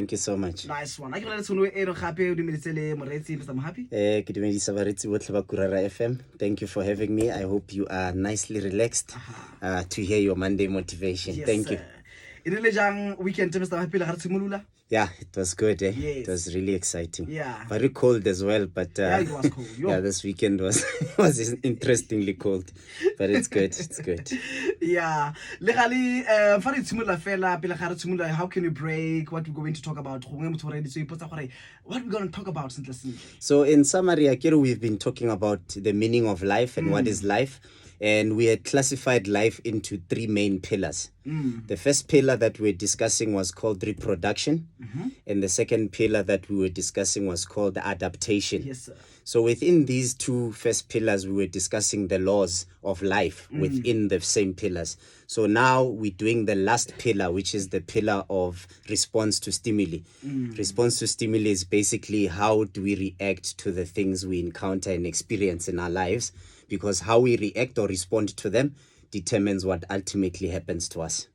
Thank you so much. Nice one. I can let you know happy Mr. Happy. FM. Thank you for having me. I hope you are nicely relaxed to hear your Monday motivation. Yes, Thank you. In the weekend, Mr. Happy, yeah, it was good. Yes. It was really exciting. Yeah. Very cold as well, but yeah, it was cold. yeah, this weekend was interestingly cold, but it's good. It's good. Yeah. Legally, how can you break? What we're going to talk about? What we're going to talk about? So, in summary, Akiru, we've been talking about the meaning of life and what is life. And we had classified life into three main pillars. The first pillar that we were discussing was called reproduction. And the second pillar that we were discussing was called adaptation. Yes, sir. So within these two first pillars, we were discussing the laws of life within the same pillars. So now we're doing the last pillar, which is the pillar of response to stimuli. Response to stimuli is basically how do we react to the things we encounter and experience in our lives, because how we react or respond to them determines what ultimately happens to us.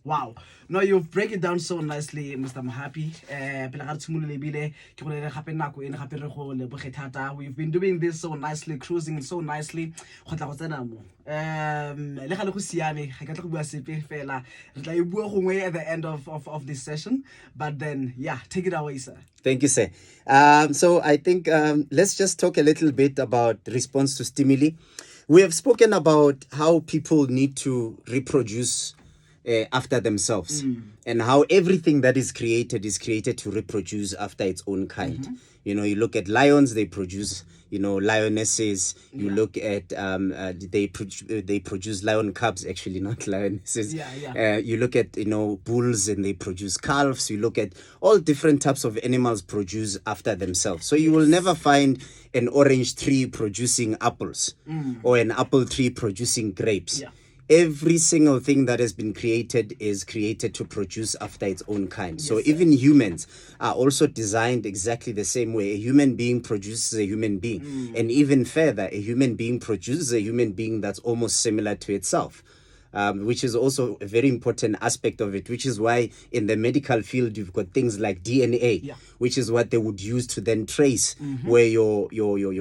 Wow. No, you break it down so nicely, Mr. Mahapi. We've been doing this so nicely, cruising so nicely. At the end of this session. But then, yeah, take it away, sir. Thank you, sir. So I think let's just talk a little bit about response to stimuli. We have spoken about how people need to reproduce after themselves, and how everything that is created to reproduce after its own kind. You know, you look at lions, they produce, lionesses. You look at they produce lion cubs, actually, not lionesses. You look at bulls, and they produce calves. You look at all different types of animals produce after themselves. So you will never find an orange tree producing apples or an apple tree producing grapes. Every single thing that has been created is created to produce after its own kind. So even humans are also designed exactly the same way. A human being produces a human being. And even further, a human being produces a human being that's almost similar to itself. Which is also a very important aspect of it, which is why in the medical field you've got things like DNA, which is what they would use to then trace where your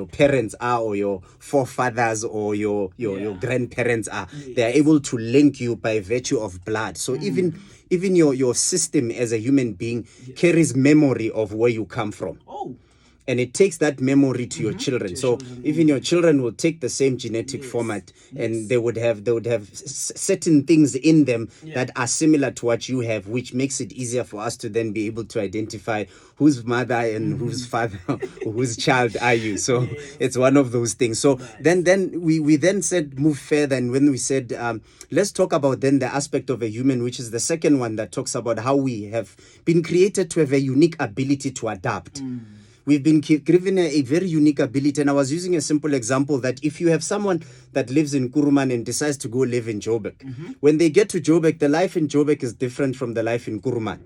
parents are, or your forefathers, or your grandparents are. They are able to link you by virtue of blood. So even your system as a human being carries memory of where you come from. And it takes that memory to your children. So even your children will take the same genetic format, and they would have certain things in them that are similar to what you have, which makes it easier for us to then be able to identify whose mother and whose father or whose child are you. So it's one of those things. So then we then said move further, and when we said let's talk about then the aspect of a human, which is the second one that talks about how we have been created to have a unique ability to adapt. We've been given a very unique ability. And I was using a simple example that if you have someone that lives in Kuruman and decides to go live in Joburg, when they get to Joburg, the life in Joburg is different from the life in Kuruman.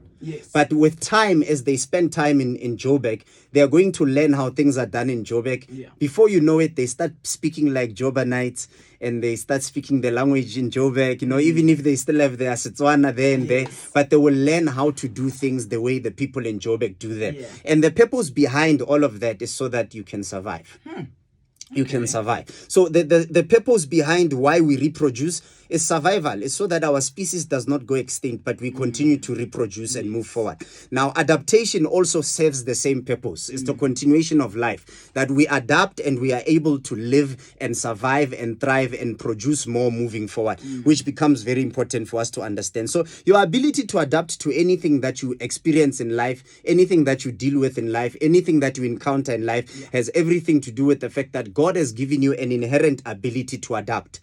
But with time, as they spend time in Joburg, they are going to learn how things are done in Joburg. Before you know it, they start speaking like Jobanites, and they start speaking the language in Joburg, even if they still have their Setswana there and there, but they will learn how to do things the way the people in Joburg do them. And the purpose behind all of that is so that you can survive. You can survive. So the purpose behind why we reproduce is survival. It's so that our species does not go extinct, but we continue to reproduce and move forward. Now, adaptation also serves the same purpose. It's the continuation of life, that we adapt and we are able to live and survive and thrive and produce more moving forward, which becomes very important for us to understand. So your ability to adapt to anything that you experience in life, anything that you deal with in life, anything that you encounter in life has everything to do with the fact that God has given you an inherent ability to adapt.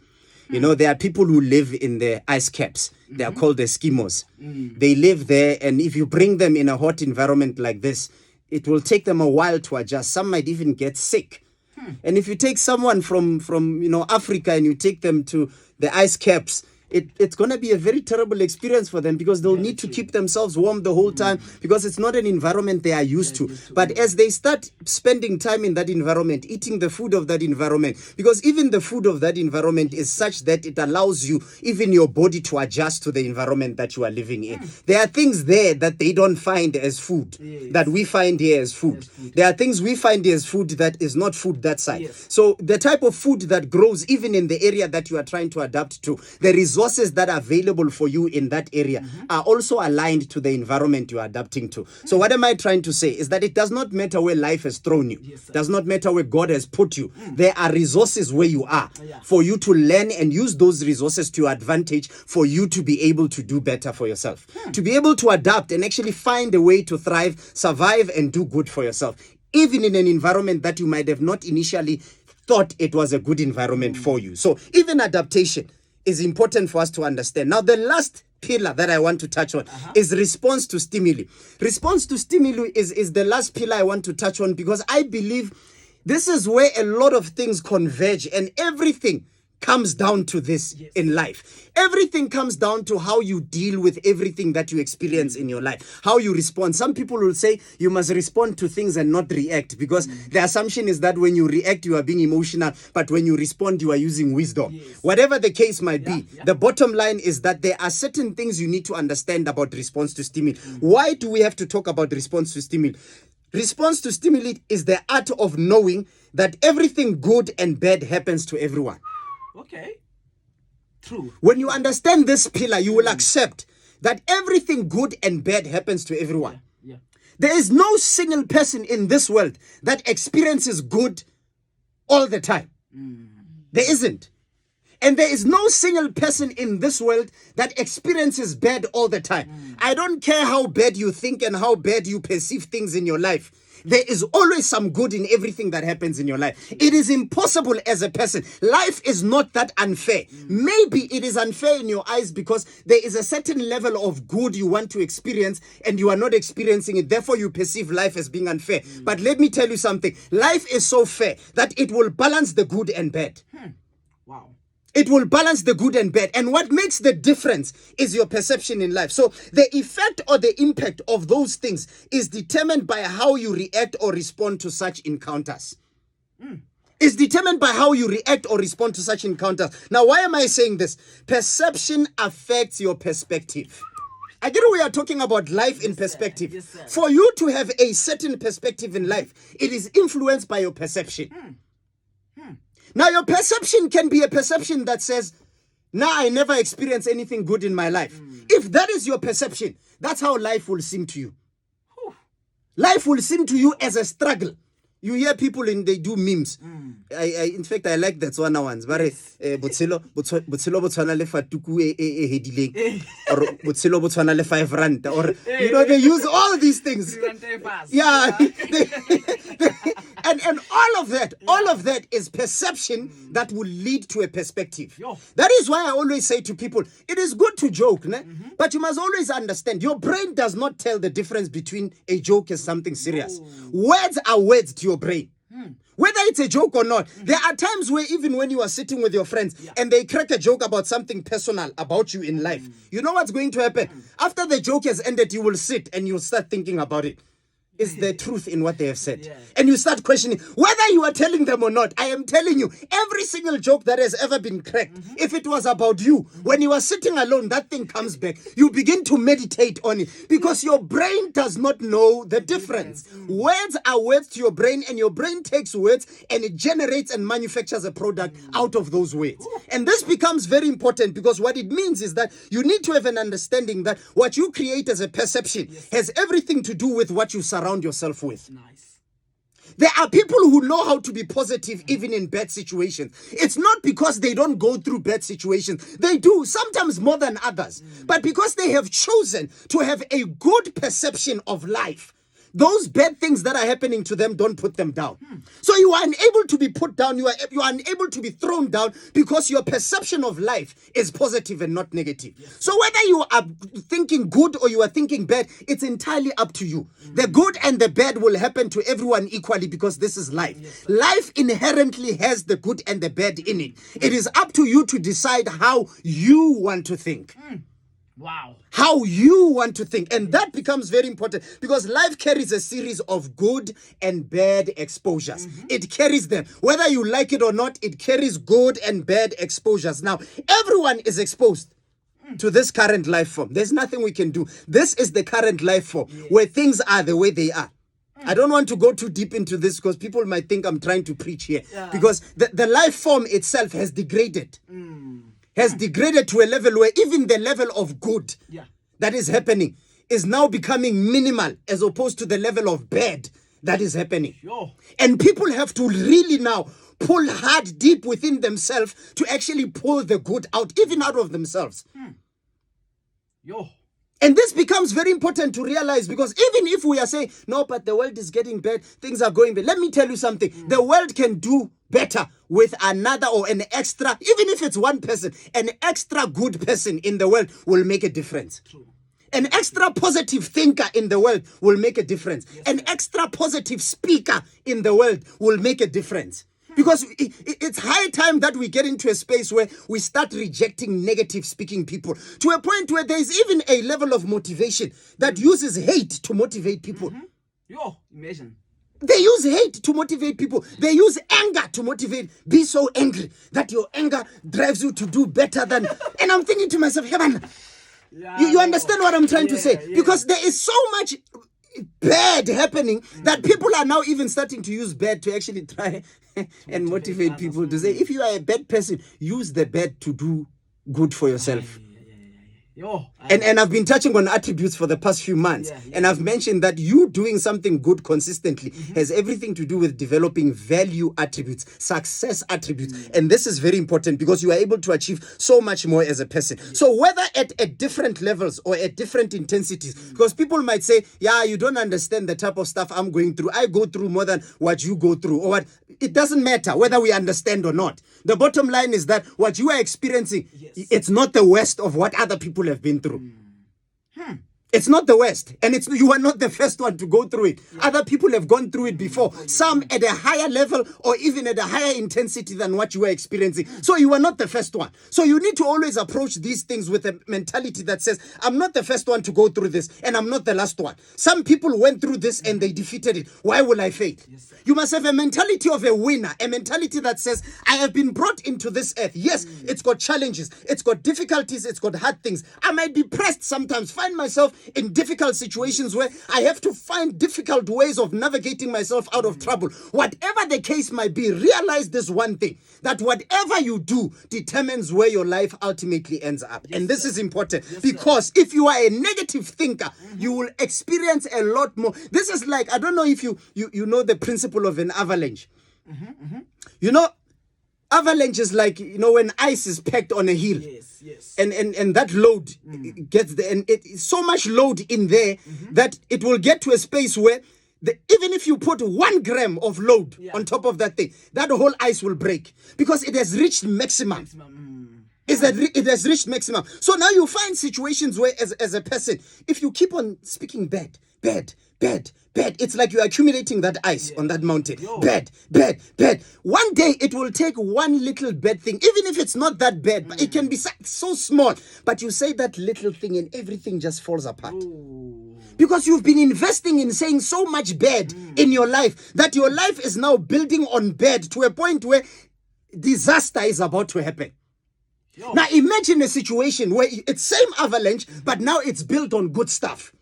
There are people who live in the ice caps. They are called Eskimos. They live there, and if you bring them in a hot environment like this, it will take them a while to adjust. Some might even get sick. And if you take someone from Africa and you take them to the ice caps, it's going to be a very terrible experience for them, because they'll need to keep themselves warm the whole time, because it's not an environment they are used to. But as they start spending time in that environment, eating the food of that environment, because even the food of that environment is such that it allows you, even your body, to adjust to the environment that you are living in. There are things there that they don't find as food, that we find here as food. There are things we find here as food that is not food that side. So the type of food that grows even in the area that you are trying to adapt to, the resources that are available for you in that area are also aligned to the environment you are adapting to. So what am I trying to say is that it does not matter where life has thrown you. It does not matter where God has put you. There are resources where you are for you to learn and use those resources to your advantage, for you to be able to do better for yourself, to be able to adapt and actually find a way to thrive, survive, and do good for yourself, even in an environment that you might have not initially thought it was a good environment for you. So even adaptation is important for us to understand. Now, the last pillar that I want to touch on is response to stimuli. Response to stimuli is the last pillar I want to touch on, because I believe this is where a lot of things converge, and everything comes down to this in life. Everything comes down to how you deal with everything that you experience in your life, how you respond. Some people will say you must respond to things and not react, because the assumption is that when you react, you are being emotional, but when you respond, you are using wisdom. Whatever the case might be, the bottom line is that there are certain things you need to understand about response to stimuli. Why do we have to talk about response to stimuli? Response to stimuli is the art of knowing that everything good and bad happens to everyone. Okay. True. When you understand this pillar, you will accept that everything good and bad happens to everyone. There is no single person in this world that experiences good all the time. There isn't. And there is no single person in this world that experiences bad all the time. I don't care how bad you think and how bad you perceive things in your life. There is always some good in everything that happens in your life. It is impossible as a person. Life is not that unfair. Maybe it is unfair in your eyes because there is a certain level of good you want to experience and you are not experiencing it. Therefore, you perceive life as being unfair. But let me tell you something. Life is so fair that it will balance the good and bad. Wow. It will balance the good and bad. And what makes the difference is your perception in life. So the effect or the impact of those things is determined by how you react or respond to such encounters. It's determined by how you react or respond to such encounters. Now, why am I saying this? Perception affects your perspective. Again, we are talking about life in perspective. Yes, sir. For you to have a certain perspective in life, it is influenced by your perception. Now, your perception can be a perception that says, nah, I never experienced anything good in my life. If that is your perception, that's how life will seem to you. Life will seem to you as a struggle. You hear people they do memes. In fact, I like that one ones. But botshelo bo tshwana le fatuku e hedileng, or botshelo bo tshwana le 5 rand, or they use all these things. Yeah. And all of that is perception that will lead to a perspective. That is why I always say to people, it is good to joke, but you must always understand, your brain does not tell the difference between a joke and something serious. Words are words to your brain. Whether it's a joke or not, there are times where even when you are sitting with your friends and they crack a joke about something personal about you in life, you know what's going to happen? After the joke has ended, you will sit and you'll start thinking about it. Is there truth in what they have said? And you start questioning whether you are telling them or not. I am telling you, every single joke that has ever been cracked, if it was about you, when you are sitting alone, that thing comes back. You begin to meditate on it because your brain does not know the difference. Words are words to your brain, and your brain takes words and it generates and manufactures a product out of those words. And this becomes very important because what it means is that you need to have an understanding that what you create as a perception has everything to do with what you surround yourself with. Nice. There are people who know how to be positive even in bad situations. It's not because they don't go through bad situations. They do, sometimes more than others. But because they have chosen to have a good perception of life, those bad things that are happening to them don't put them down. So you are unable to be put down. You are unable to be thrown down because your perception of life is positive and not negative. So whether you are thinking good or you are thinking bad, it's entirely up to you. The good and the bad will happen to everyone equally because this is life. Life inherently has the good and the bad in it. It is up to you to decide how you want to think. Wow. How you want to think. And that becomes very important because life carries a series of good and bad exposures. It carries them. Whether you like it or not, it carries good and bad exposures. Now, everyone is exposed to this current life form. There's nothing we can do. This is the current life form where things are the way they are. I don't want to go too deep into this because people might think I'm trying to preach here. Because the life form itself has degraded. Has degraded to a level where even the level of good that is happening is now becoming minimal as opposed to the level of bad that is happening. And people have to really now pull hard deep within themselves to actually pull the good out, even out of themselves. And this becomes very important to realize because even if we are saying, no, but the world is getting bad, things are going bad. Let me tell you something. The world can do better with another or an extra, even if it's one person, an extra good person in the world will make a difference. An extra positive thinker in the world will make a difference. An extra positive speaker in the world will make a difference. Because it's high time that we get into a space where we start rejecting negative speaking people to a point where there is even a level of motivation that uses hate to motivate people. Imagine. They use hate to motivate people. They use anger to motivate. Be so angry that your anger drives you to do better than... And I'm thinking to myself, Heaven, you understand what I'm trying to say? Because there is so much bad happening that people are now even starting to use bad to actually try and motivate people to say, if you are a bad person, use the bad to do good for yourself. And I've been touching on attributes for the past few months. And I've mentioned that you doing something good consistently has everything to do with developing value attributes, success attributes. And this is very important because you are able to achieve so much more as a person. So whether at different levels or at different intensities, because people might say, yeah, you don't understand the type of stuff I'm going through. I go through more than what you go through. Or what. It doesn't matter whether we understand or not. The bottom line is that what you are experiencing, it's not the worst of what other people have been through. It's not the worst, and you are not the first one to go through it. Other people have gone through it before, some at a higher level or even at a higher intensity than what you were experiencing. So you are not the first one. So you need to always approach these things with a mentality that says, I'm not the first one to go through this, and I'm not the last one. Some people went through this and they defeated it. Why will I fail? You must have a mentality of a winner, a mentality that says, I have been brought into this earth. Yes, it's got challenges, it's got difficulties, it's got hard things. I might be pressed sometimes, find myself in difficult situations where I have to find difficult ways of navigating myself out of trouble. Whatever the case might be, realize this one thing, that whatever you do determines where your life ultimately ends up. And this is important because if you are a negative thinker, you will experience a lot more. This is like, I don't know if you know the principle of an avalanche. You know, avalanche is like, when ice is packed on a hill. And that load gets there, and it's so much load in there that it will get to a space where even if you put 1 gram of load on top of that thing, that whole ice will break because it has reached maximum. It has reached maximum. So now you find situations where as a person, if you keep on speaking bad, it's like you're accumulating that ice on that mountain. Bad. One day it will take one little bad thing, even if it's not that bad, but it can be so small. But you say that little thing and everything just falls apart. Because you've been investing in saying so much bad in your life that your life is now building on bad to a point where disaster is about to happen. Now imagine a situation where it's same avalanche, but now it's built on good stuff.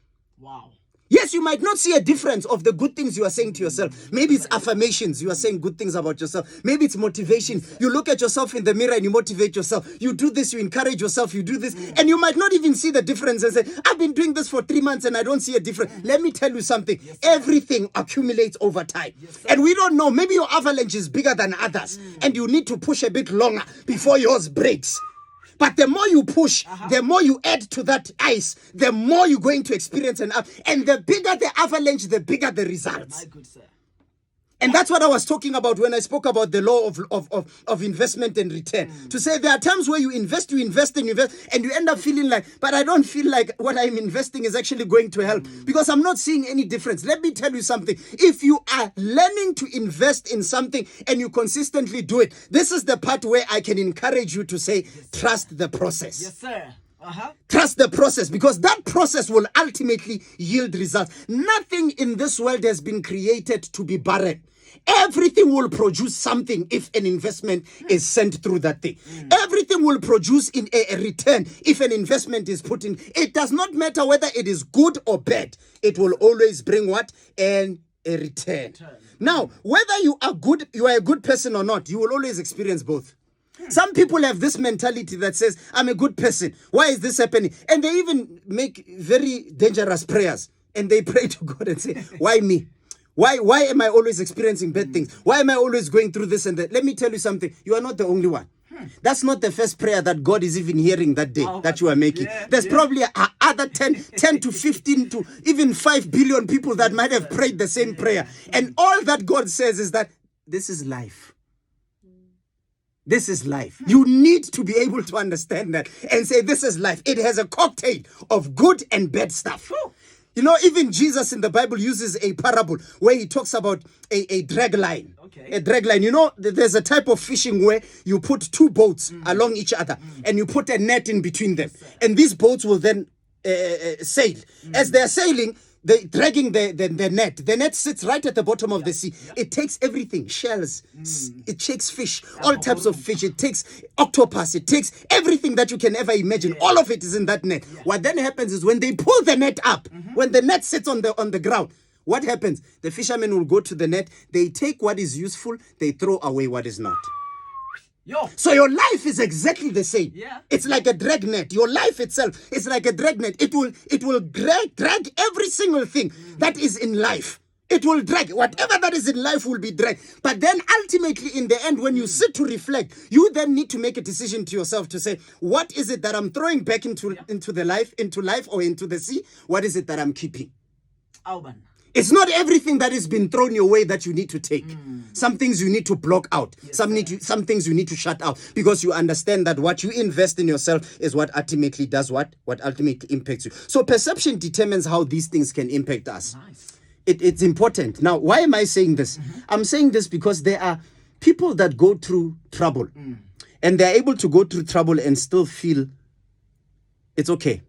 Wow. Yes, you might not see a difference of the good things you are saying to yourself. Maybe it's affirmations. You are saying good things about yourself. Maybe it's motivation. You look at yourself in the mirror and you motivate yourself. You do this, you encourage yourself, you do this. And you might not even see the difference and say, I've been doing this for 3 months and I don't see a difference. Let me tell you something. Everything accumulates over time. And we don't know. Maybe your avalanche is bigger than others. And you need to push a bit longer before yours breaks. But the more you push, the more you add to that ice, the more you're going to experience and the bigger the avalanche, the bigger the results. My good sir. And that's what I was talking about when I spoke about the law of investment and return. To say there are times where you invest, and you end up feeling like, but I don't feel like what I'm investing is actually going to help because I'm not seeing any difference. Let me tell you something. If you are learning to invest in something and you consistently do it, this is the part where I can encourage you to say, trust the process. Yes, sir. Trust the process, because that process will ultimately yield results. Nothing in this world has been created to be barren. Everything will produce something if an investment is sent through that thing. Everything will produce in a return if an investment is put in. It does not matter whether it is good or bad. It will always bring what? A return. Now, whether you are a good person or not, you will always experience both. Some people have this mentality that says, I'm a good person. Why is this happening? And they even make very dangerous prayers. And they pray to God and say, why me? Why am I always experiencing bad things? Why am I always going through this and that? Let me tell you something. You are not the only one. That's not the first prayer that God is even hearing that day that you are making. There's probably other 10 to 15 to even 5 billion people that might have prayed the same prayer. And all that God says is that this is life. This is life. You need to be able to understand that and say, this is life. It has a cocktail of good and bad stuff. You know, even Jesus in the Bible uses a parable where he talks about a drag line. Okay. A drag line. You know, there's a type of fishing where you put two boats along each other and you put a net in between them. And these boats will then sail. As they're sailing, they're dragging the net. The net sits right at the bottom of the sea. It takes everything, shells, it takes fish, all types of fish. It takes octopus. It takes everything that you can ever imagine. All of it is in that net. What then happens is when they pull the net up, when the net sits on the ground, what happens? The fishermen will go to the net. They take what is useful. They throw away what is not. So your life is exactly the same. It's like a drag net. Your life itself is like a drag net. It will drag every single thing that is in life. It will drag. Whatever that is in life will be dragged. But then ultimately in the end, when you sit to reflect, you then need to make a decision to yourself to say, what is it that I'm throwing back into life or into the sea? What is it that I'm keeping? Alban. It's not everything that has been thrown your way that you need to take. Some things you need to block out. Some things you need to shut out, because you understand that what you invest in yourself is what ultimately does what ultimately impacts you. So perception determines how these things can impact us. Nice. It's important. Now, why am I saying this? I'm saying this because there are people that go through trouble and they're able to go through trouble and still feel it's okay.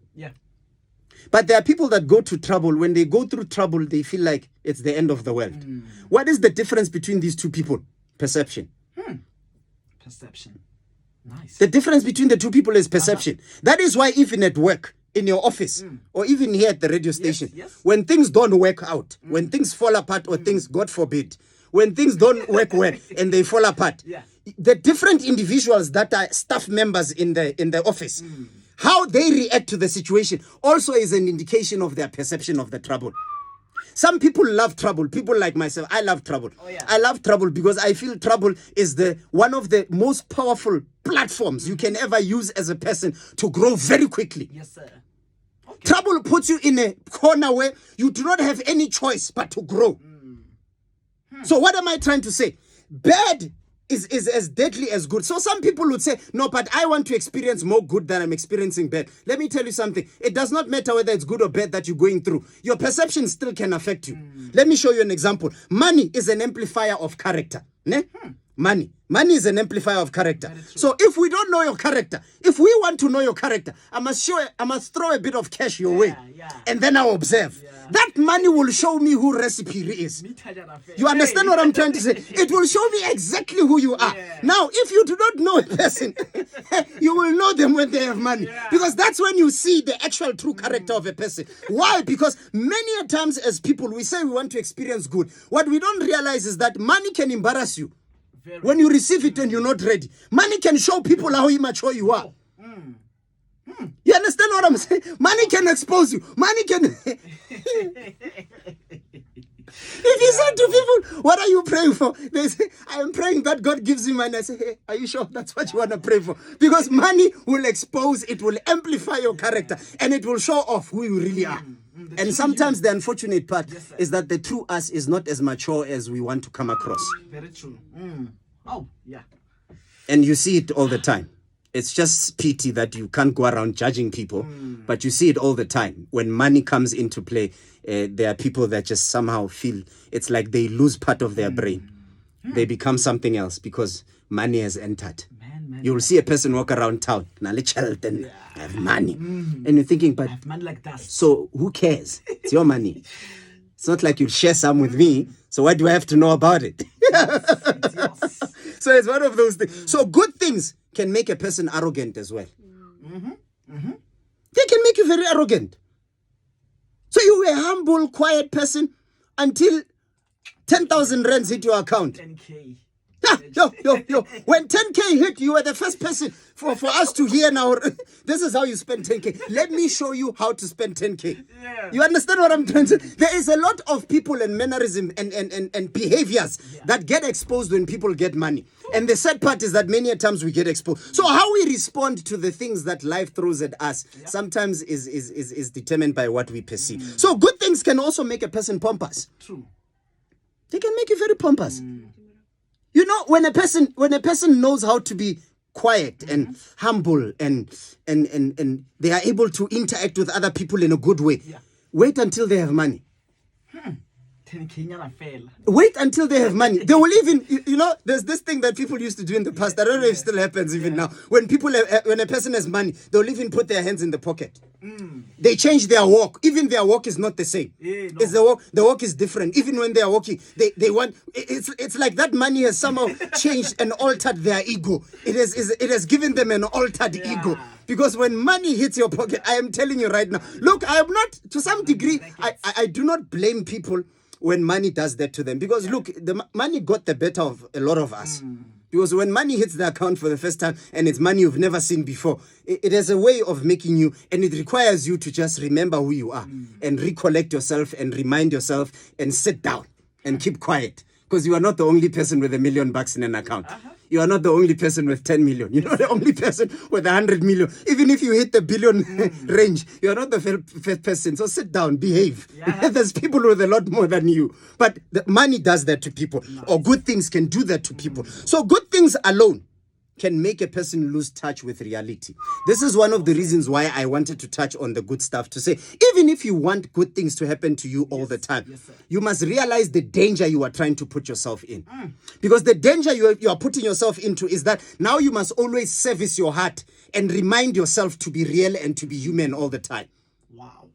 But there are people that go through trouble. When they go through trouble, they feel like it's the end of the world. What is the difference between these two people? Perception. Perception. Nice. The difference between the two people is perception. That is why even at work, in your office, or even here at the radio station, when things don't work out, when things fall apart or things, God forbid, when things don't work well and they fall apart, the different individuals that are staff members in the office, how they react to the situation also is an indication of their perception of the trouble. Some people love trouble. People like myself, I love trouble. I love trouble because I feel trouble is one of the most powerful platforms you can ever use as a person to grow very quickly. Yes, sir. Okay. Trouble puts you in a corner where you do not have any choice but to grow. So what am I trying to say? Bad is as deadly as good. So some people would say, no, but I want to experience more good than I'm experiencing bad. Let me tell you something. It does not matter whether it's good or bad that you're going through. Your perception still can affect you. Let me show you an example. Money is an amplifier of character. Ne? Money is an amplifier of character. So if we don't know your character, if we want to know your character, I must throw a bit of cash your way. And then I'll observe. That money will show me who Recipe is. You understand what I'm trying to say? It will show me exactly who you are. Now, if you do not know a person, you will know them when they have money. Because that's when you see the actual true character of a person. Why? Because many a times as people, we say we want to experience good. What we don't realize is that money can embarrass you. When you receive it and you're not ready. Money can show people how immature you are. You understand what I'm saying? Money can expose you. Money can... If you say to people, what are you praying for? They say, I am praying that God gives you money. I say, hey, are you sure that's what you want to pray for? Because money will expose, it will amplify your character, and it will show off who you really are. And sometimes the unfortunate part is that the true us is not as mature as we want to come across. Very true. Oh, yeah. And you see it all the time. It's just pity that you can't go around judging people, but you see it all the time. When money comes into play, there are people that just somehow feel it's like they lose part of their brain. They become something else because money has entered. You will see a person walk around town, and I have money. And you're thinking, but I have money like that. So who cares? It's your money. It's not like you'll share some with me. So why do I have to know about it? Yes. So it's one of those things. So good things can make a person arrogant as well. They can make you very arrogant. So you were a humble, quiet person until 10,000 rands hit your account. 10K. Yo. When 10K hit, you were the first person for us to hear now. This is how you spend 10K. Let me show you how to spend 10K. Yeah. You understand what I'm trying to say? There is a lot of people and mannerism and behaviors that get exposed when people get money. And the sad part is that many a times we get exposed. So how we respond to the things that life throws at us sometimes is determined by what we perceive. So good things can also make a person pompous. True. They can make you very pompous. You know, when a person knows how to be quiet and humble and they are able to interact with other people in a good way, wait until they have money. 10K nyana fela. Wait until they have money. They will even, you know, there's this thing that people used to do in the past. I don't know if it still happens even now. When when a person has money, they'll even put their hands in the pocket. They change their walk. Even their walk is not the same. Yeah, no. It's the walk is different. Even when they are walking, they want. It's like that money has somehow changed and altered their ego. It has given them an altered ego. Because when money hits your pocket, I am telling you right now. Look, I am not, to some degree, I do not blame people when money does that to them. Because look, the money got the better of a lot of us. Because when money hits the account for the first time and it's money you've never seen before, it has a way of making you, and it requires you to just remember who you are and recollect yourself and remind yourself and sit down and keep quiet. Because you are not the only person with $1 million in an account. You are not the only person with 10 million. You're not the only person with 100 million. Even if you hit the billion range, you are not the first person. So sit down, behave. There's people with a lot more than you. But the money does that to people. Or good things can do that to people. So good things alone can make a person lose touch with reality. This is one of the reasons why I wanted to touch on the good stuff, to say, even if you want good things to happen to you all the time, you must realize the danger you are trying to put yourself in. Because the danger you are putting yourself into is that now you must always service your heart and remind yourself to be real and to be human all the time. Wow.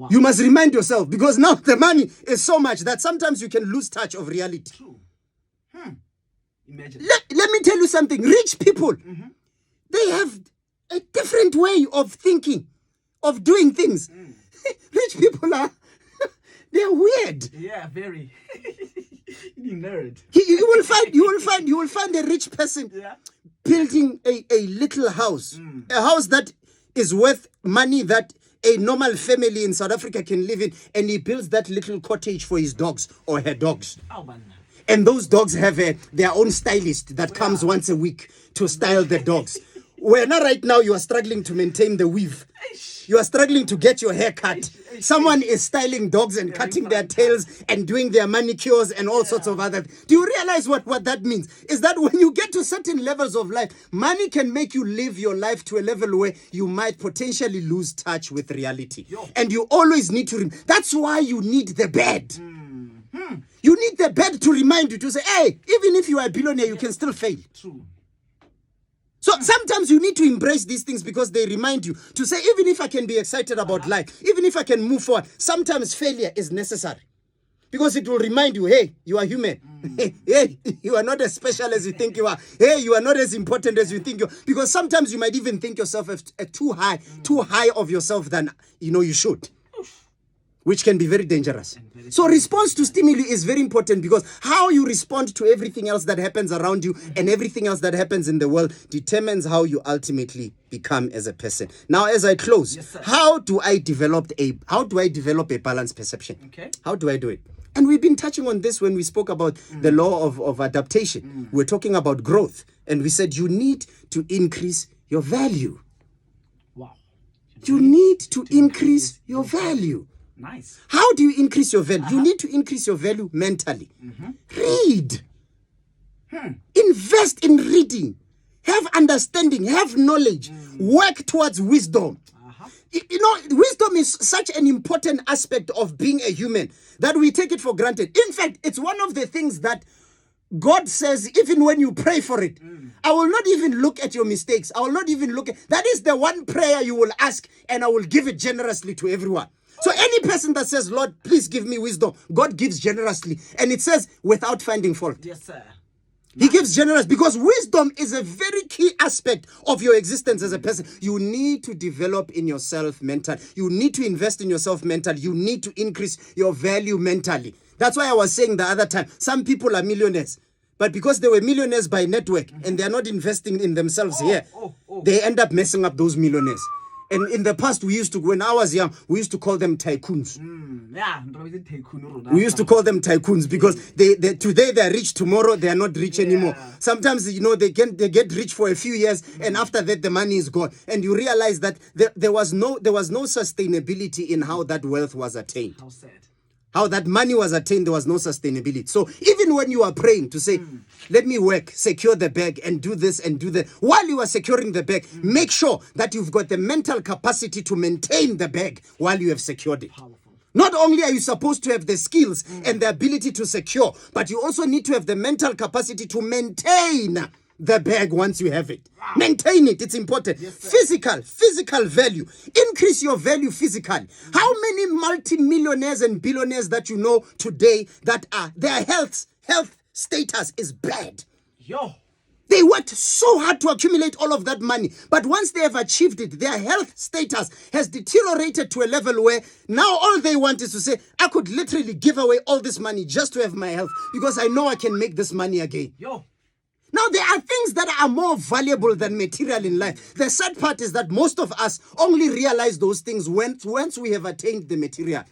You must remind yourself, because now the money is so much that sometimes you can lose touch of reality. True. Imagine. Let me tell you something. Rich people, they have a different way of thinking, of doing things. Rich people they're weird. Yeah, very. You nerd. You will find a rich person building a little house, a house that is worth money that a normal family in South Africa can live in, and he builds that little cottage for his dogs or her dogs. Oh, man. And those dogs have their own stylist that comes once a week to style the dogs. Where now right now you are struggling to maintain the weave. You are struggling to get your hair cut. Someone is styling dogs and cutting their tails and doing their manicures and all sorts of other. Do you realize what that means? Is that when you get to certain levels of life, money can make you live your life to a level where you might potentially lose touch with reality. And you always need to. That's why you need the bed. You need the bed to remind you, to say, hey, even if you are a billionaire, you can still fail. True. So sometimes you need to embrace these things because they remind you to say, even if I can be excited about life, even if I can move forward, sometimes failure is necessary. Because it will remind you, hey, you are human. Hey, you are not as special as you think you are. Hey, you are not as important as you think you are. Because sometimes you might even think yourself too high of yourself than you should. which can be very dangerous. So response to stimuli is very important, because how you respond to everything else that happens around you and everything else that happens in the world determines how you ultimately become as a person. Now, as I close, how do I develop a balanced perception? Okay. How do I do it? And we've been touching on this when we spoke about the law of adaptation. We're talking about growth, and we said you need to increase your value. Wow. You need to increase your value. Nice. How do you increase your value? You need to increase your value mentally. Read. Invest in reading. Have understanding. Have knowledge. Work towards wisdom. You know, wisdom is such an important aspect of being a human that we take it for granted. In fact, it's one of the things that God says, even when you pray for it, I will not even look at your mistakes. I will not even look at... That is the one prayer you will ask, and I will give it generously to everyone. So any person that says, Lord, please give me wisdom, God gives generously. And it says, without finding fault. Yes, sir. He gives generous, because wisdom is a very key aspect of your existence as a person. You need to develop in yourself mentally. You need to invest in yourself mentally. You need to increase your value mentally. That's why I was saying the other time, some people are millionaires, but because they were millionaires by network and they are not investing in themselves here, they end up messing up those millionaires. And in the past, when I was young, we used to call them tycoons. Yeah, We used to call them tycoons because they today they are rich, tomorrow they are not rich anymore. Sometimes, you know, they get rich for a few years, and after that the money is gone. And you realize that there was no sustainability in how that wealth was attained. How sad. How that money was attained, there was no sustainability. So even when you are praying to say, let me work, secure the bag, and do this and do that, while you are securing the bag, make sure that you've got the mental capacity to maintain the bag while you have secured it. Powerful. Not only are you supposed to have the skills and the ability to secure, but you also need to have the mental capacity to maintain the bag once you have it. Wow. Maintain it. It's important. Yes, physical value. Increase your value physically. How many multi-millionaires and billionaires that you know today that their health status is bad? Yo. They worked so hard to accumulate all of that money. But once they have achieved it, their health status has deteriorated to a level where now all they want is to say, I could literally give away all this money just to have my health because I know I can make this money again. Yo. Now, there are things that are more valuable than material in life. The sad part is that most of us only realize those things once we have attained the material.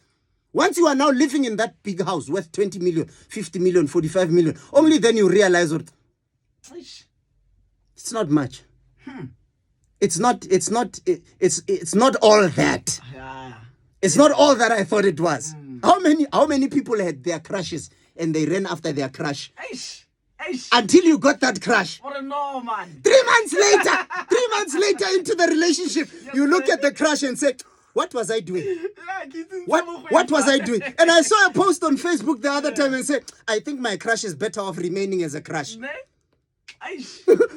Once you are now living in that big house worth 20 million, 50 million, 45 million, only then you realize it's not much. It's not all that. It's not all that I thought it was. How many people had their crushes and they ran after their crush? Until you got that crush. What a no, man. 3 months later into the relationship, you look at the crush and say, what was I doing? What was I doing? And I saw a post on Facebook the other time and said, I think my crush is better off remaining as a crush.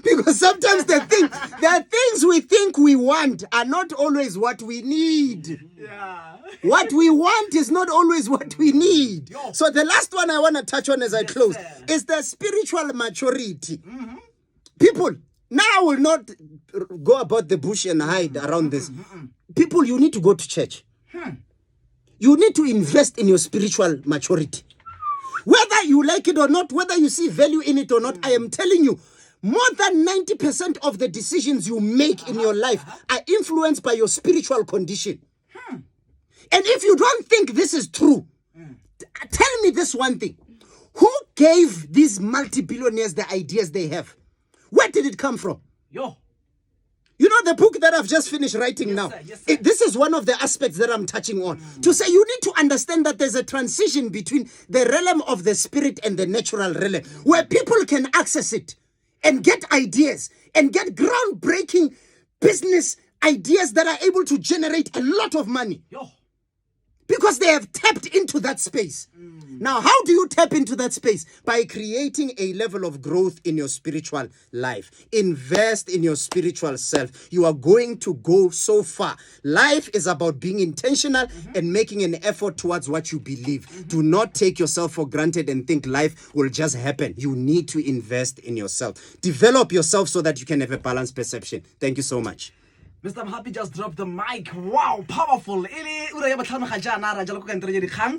Because sometimes there are things we think we want are not always what we need. Yeah. What we want is not always what we need. So the last one I want to touch on as I close is the spiritual maturity. People, now I will not go about the bush and hide around this. People, you need to go to church. You need to invest in your spiritual maturity. Whether you like it or not, whether you see value in it or not, I am telling you, more than 90% of the decisions you make in your life are influenced by your spiritual condition. And if you don't think this is true, tell me this one thing. Who gave these multi-billionaires the ideas they have? Where did it come from? Yo. You know, the book that I've just finished writing now, this is one of the aspects that I'm touching on. To say you need to understand that there's a transition between the realm of the spirit and the natural realm, where people can access it and get ideas and get groundbreaking business ideas that are able to generate a lot of money. Yo. Because they have tapped into that space. Now, how do you tap into that space? By creating a level of growth in your spiritual life. Invest in your spiritual self. You are going to go so far. Life is about being intentional and making an effort towards what you believe. Do not take yourself for granted and think life will just happen. You need to invest in yourself. Develop yourself so that you can have a balanced perception. Thank you so much. Mr. Happy just dropped the mic. Wow, powerful. Ele ura ya batlhano ga jaana ra jalo go ka ntere di kgang.